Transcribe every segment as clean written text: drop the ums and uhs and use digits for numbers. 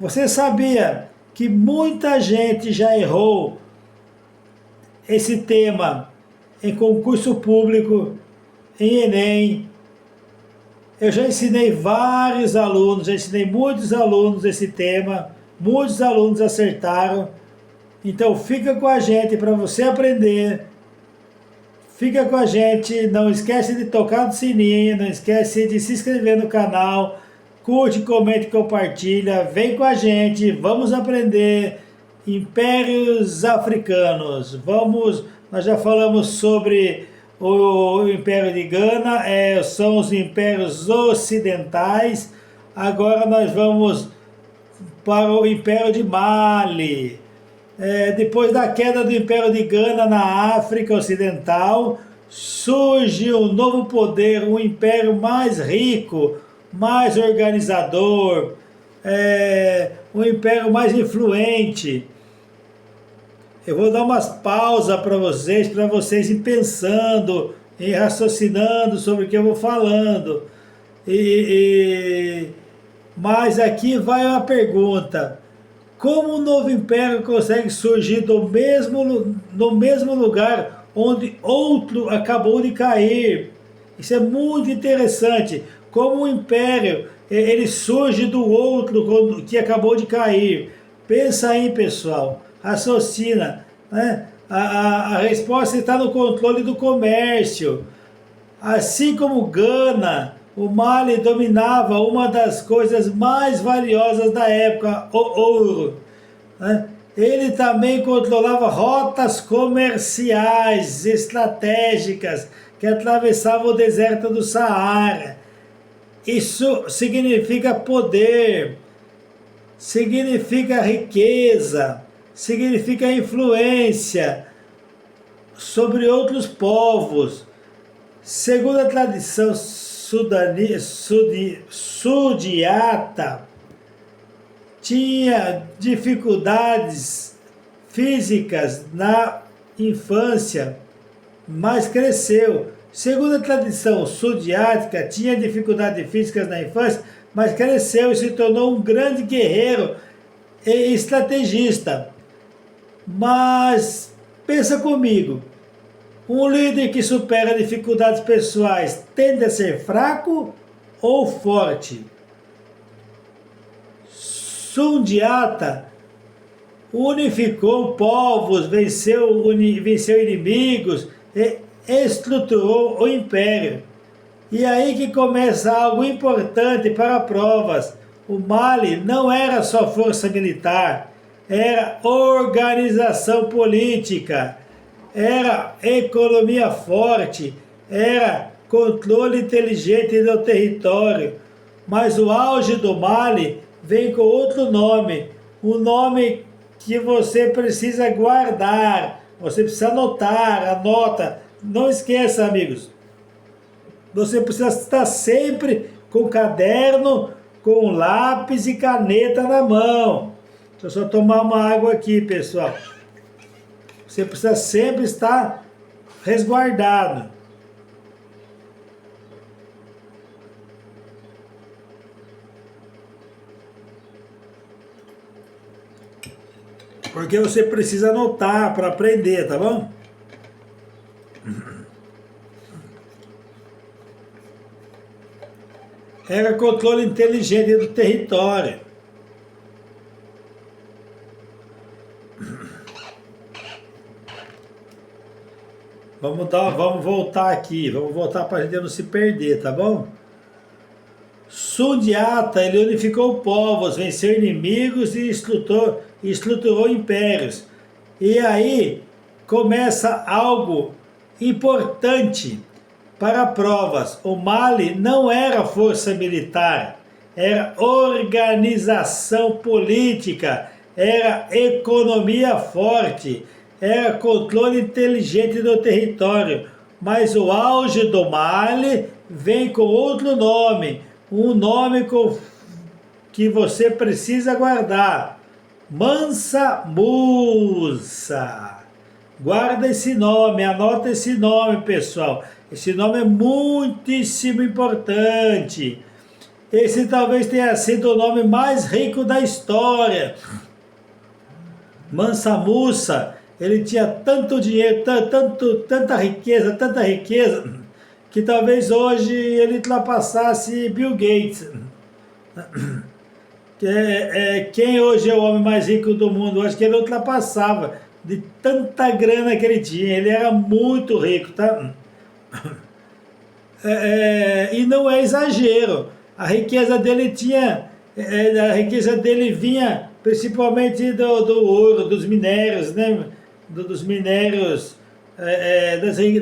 Você sabia que muita gente já errou esse tema em concurso público, em Enem? Eu já ensinei vários alunos, já ensinei muitos alunos esse tema, muitos alunos acertaram. Então fica com a gente para você aprender. Fica com a gente, não esquece de tocar no sininho, não esquece de se inscrever no canal, curte, comente, compartilha, vem com a gente, vamos aprender impérios africanos. Nós já falamos sobre o Império de Gana, são os impérios ocidentais. Agora nós vamos para o Império de Mali. Depois da queda do Império de Gana na África Ocidental, surge um novo poder, um império mais rico, mais organizador, um império mais influente. Eu vou dar umas pausas para vocês ir pensando, ir raciocinando sobre o que eu vou falando. Mas aqui vai uma pergunta. Como um novo império consegue surgir no mesmo lugar onde outro acabou de cair? Isso é muito interessante. Como um império, ele surge do outro que acabou de cair. Pensa aí, pessoal. Raciocina. Né? A resposta está no controle do comércio. Assim como Gana, o Mali dominava uma das coisas mais valiosas da época, o ouro. Né? Ele também controlava rotas comerciais estratégicas que atravessavam o deserto do Saara. Isso significa poder, significa riqueza, significa influência sobre outros povos. Segundo a tradição sudiata, tinha dificuldades físicas na infância, mas cresceu. Segundo a tradição sudiática, tinha dificuldades físicas na infância, mas cresceu e se tornou um grande guerreiro e estrategista. Mas pensa comigo, um líder que supera dificuldades pessoais tende a ser fraco ou forte? Sundiata unificou povos, venceu inimigos e estruturou o império. E aí que começa algo importante para provas. O Mali não era só força militar, era organização política, era economia forte, era controle inteligente do território. Mas o auge do Mali vem com outro nome, um nome que você precisa guardar, você precisa anotar, anota. Não esqueça, amigos, você precisa estar sempre com caderno, com lápis e caneta na mão. Deixa eu só tomar uma água aqui, pessoal. Você precisa sempre estar resguardado. Porque você precisa anotar para aprender, tá bom? Era controle inteligente do território. Vamos voltar aqui, vamos voltar para a gente não se perder, tá bom? Sundiata, ele unificou povos, venceu inimigos e estruturou impérios. E aí começa algo importante para provas. O Mali não era força militar, era organização política, era economia forte, era controle inteligente do território. Mas o auge do Mali vem com outro nome, um nome que você precisa guardar. Mansa Musa. Guarda esse nome, anota esse nome, pessoal. Esse nome é muitíssimo importante. Esse talvez tenha sido o nome mais rico da história. Mansa Musa, ele tinha tanto dinheiro, tanta riqueza, que talvez hoje ele ultrapassasse Bill Gates. Quem hoje é o homem mais rico do mundo? Eu acho que ele ultrapassava de tanta grana que ele tinha. Ele era muito rico, tá? E não é exagero. A riqueza dele a riqueza dele vinha principalmente do ouro, dos minérios, né? Dos minérios,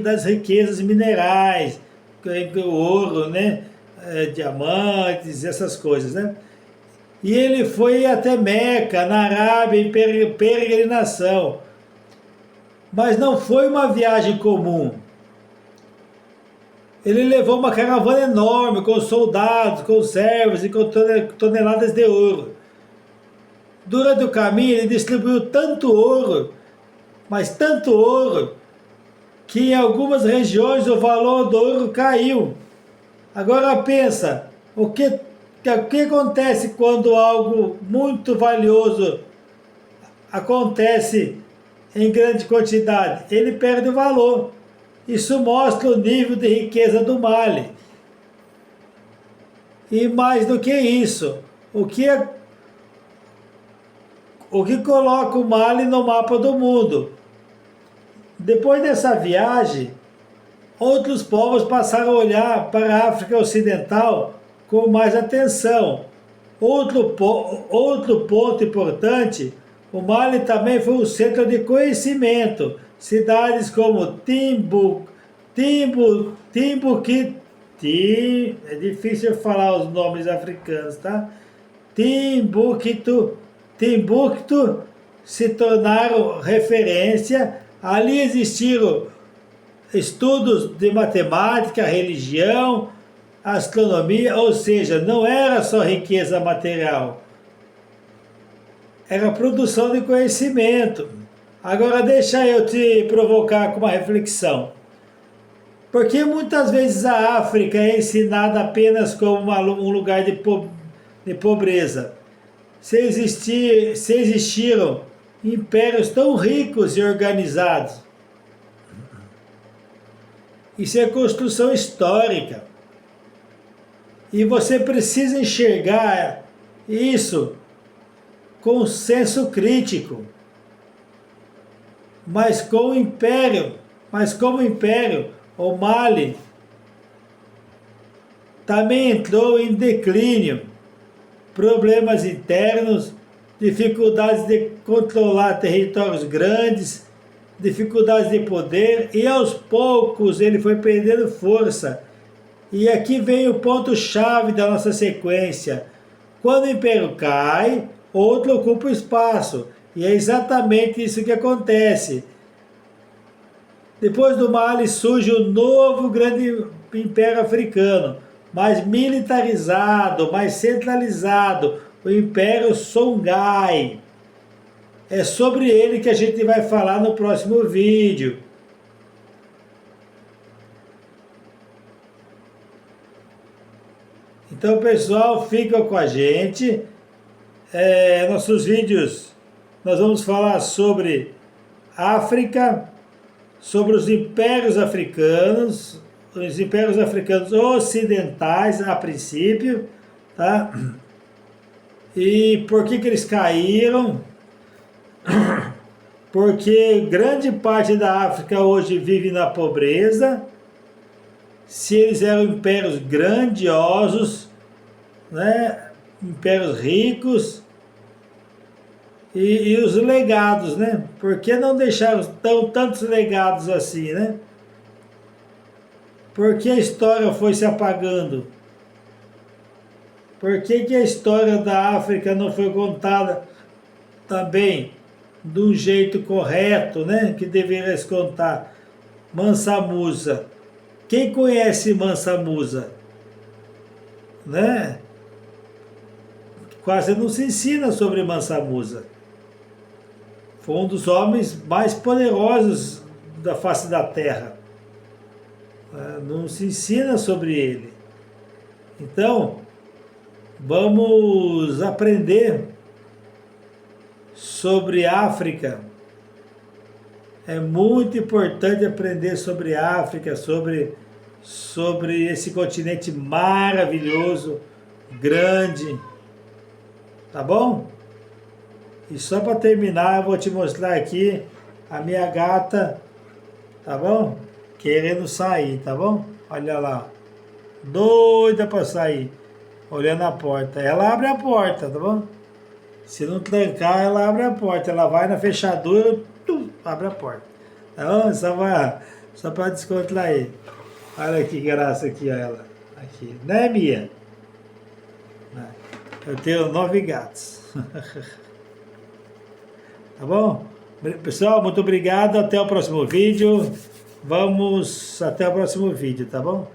das riquezas minerais, o ouro, né? Diamantes, essas coisas, né? E ele foi até Meca, na Arábia, em peregrinação. Mas não foi uma viagem comum. Ele levou uma caravana enorme, com soldados, com servos e com toneladas de ouro. Durante o caminho, ele distribuiu tanto ouro, mas tanto ouro, que em algumas regiões o valor do ouro caiu. Agora pensa, o que acontece quando algo muito valioso acontece em grande quantidade? Ele perde o valor. Isso mostra o nível de riqueza do Mali. E mais do que isso, o que coloca o Mali no mapa do mundo? Depois dessa viagem, outros povos passaram a olhar para a África Ocidental com mais atenção. Outro ponto importante, o Mali também foi um centro de conhecimento. Cidades como Timbuktu, é difícil falar os nomes africanos, tá? Timbuktu se tornaram referência. Ali existiram estudos de matemática, religião, astronomia, ou seja, não era só riqueza material, era produção de conhecimento. Agora deixa eu te provocar com uma reflexão. Porque muitas vezes a África é ensinada apenas como um lugar de pobreza. Se existiram impérios tão ricos e organizados. Isso é construção histórica. E você precisa enxergar isso com senso crítico. Mas como império, o Mali também entrou em declínio. Problemas internos, dificuldades de controlar territórios grandes, dificuldades de poder, e aos poucos ele foi perdendo força. E aqui vem o ponto-chave da nossa sequência. Quando o império cai, outro ocupa o espaço. E é exatamente isso que acontece. Depois do Mali surge o novo grande império africano, mais militarizado, mais centralizado, o Império Songhai. É sobre ele que a gente vai falar no próximo vídeo. Então, pessoal, fica com a gente. Nossos vídeos, nós vamos falar sobre África, sobre os impérios africanos ocidentais, a princípio, tá? E por que eles caíram? Porque grande parte da África hoje vive na pobreza. Se eles eram impérios grandiosos, né? Impérios ricos, e os legados, né? Por que não deixaram tantos legados assim, né? Por que a história foi se apagando? Por que a história da África não foi contada também de um jeito correto, né? Que deveria se contar? Mansa Musa. Quem conhece Mansa Musa? Né? Quase não se ensina sobre Mansa Musa. Foi um dos homens mais poderosos da face da terra. Não se ensina sobre ele. Então, Vamos aprender sobre África. É muito importante aprender sobre África, sobre esse continente maravilhoso, grande. Tá bom? E só para terminar, eu vou te mostrar aqui a minha gata, tá bom? Querendo sair, tá bom? Olha lá. Doida para sair. Olhando a porta. Ela abre a porta, tá bom? Se não trancar, ela abre a porta. Ela vai na fechadura, abre a porta. Tá bom? Só para descontrair. Olha que graça aqui, ó, ela. Aqui. Né, Mia? Eu tenho 9 gatos. Tá bom? Pessoal, muito obrigado. Até o próximo vídeo. Até o próximo vídeo, tá bom?